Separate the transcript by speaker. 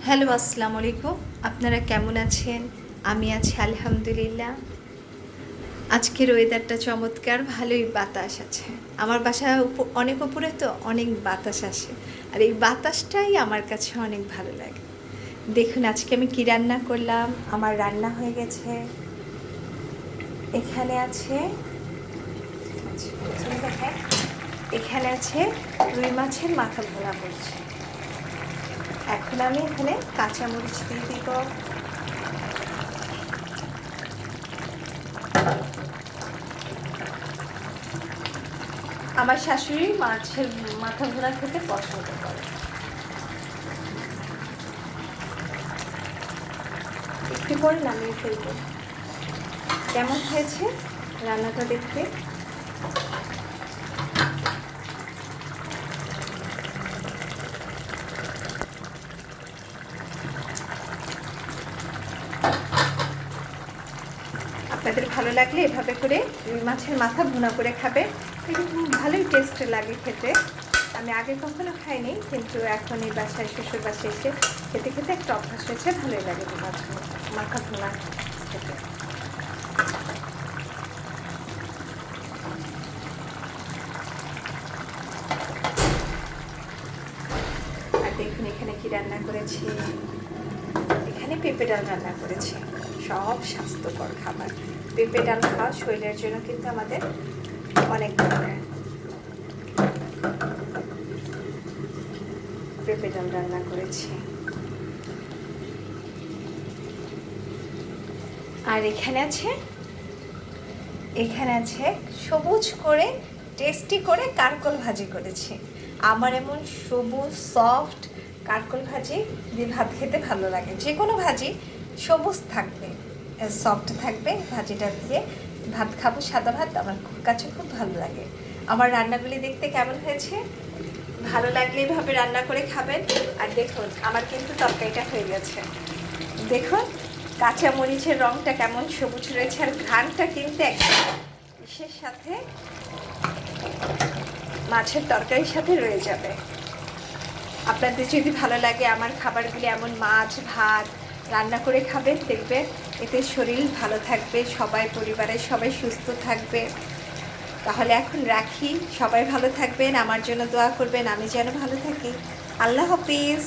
Speaker 1: Hello, আসসালামু আলাইকুম। আপনারা কেমন আছেন? আমি আছি আলহামদুলিল্লাহ। আজকের ওয়েদারটা চমৎকার, ভালোই বাতাস আছে। আমার বাসা অনেক উপরে, তো অনেক বাতাস আসে। আর এই বাতাসটাই আমার কাছে অনেক ভালো লাগে। দেখুন আজকে আমি কি রান্না করলাম। আমার রান্না হয়ে গেছে। এখানে আছে, প্রথমে দেখাই, এখানে আছে রুই মাছের মাথা ভোনা করছি। এখন আমি এখানে কাঁচামরিচ দিয়ে দিব। আমার শাশুড়ি মাছের মাথা ভোনা খেতে পছন্দ করে। একটু পরে নামিয়ে ফেলব। কেমন হয়েছে রান্নাটা দেখতে? আপনাদের ভালো লাগলে এভাবে করে রুই মাছের মাথা ভুনা করে খাবে। এটা ভালোই টেস্ট লাগে খেতে। আমি আগে কখনো খাইনি, কিন্তু এখন এই বাসায় শ্বশুর বাসায় এসে খেতে খেতে একটা অভ্যাস হয়েছে, ভালোই লাগে রুই মাছ মাথা ভুনা খেতে। আর দেখুন এখানে কি রান্না করেছি। এখানে পেঁপে ডাল রান্না করেছি। সব স্বাস্থ্যকর খাবার। পেঁপে ডাল খাওয়া শরীরের জন্য কিন্তু আমাদের অনেক দরকার। পেঁপে ডাল রান্না করেছি। আর এখানে আছে সবুজ করে টেস্টি করে কারকল ভাজি করেছি। আমার এমন সবুজ সফট কারকল ভাজি দিয়ে ভাত খেতে ভালো লাগে। যে কোনো ভাজি সবুজ থাকবে, সফট থাকবে, ভাজিটা দিয়ে ভাত খাবো, সাদা ভাত আমার কাছে খুব ভালো লাগে। আমার রান্নাগুলি দেখতে কেমন হয়েছে? ভালো লাগলে এভাবে রান্না করে খাবেন। আর দেখুন আমার কিন্তু তরকারিটা হয়ে গেছে। দেখুন কাঁচা মরিচের রঙটা কেমন সবুজ রয়েছে, আর ঘ্রাণটা কিন্তু একদম ইসের সাথে, মাছের তরকারির সাথে রয়ে যাবে। আপনাদের যদি ভালো লাগে আমার খাবারগুলি এমন মাছ ভাত রান্না করে খাবেন, দেখবেন এতে শরীর ভালো থাকবে, সবাই পরিবারের সবাই সুস্থ থাকবে। তাহলে এখন রাখি, সবাই ভালো থাকবেন, আমার জন্য দোয়া করবেন, আমি যেন ভালো থাকি। আল্লাহ হাফিজ।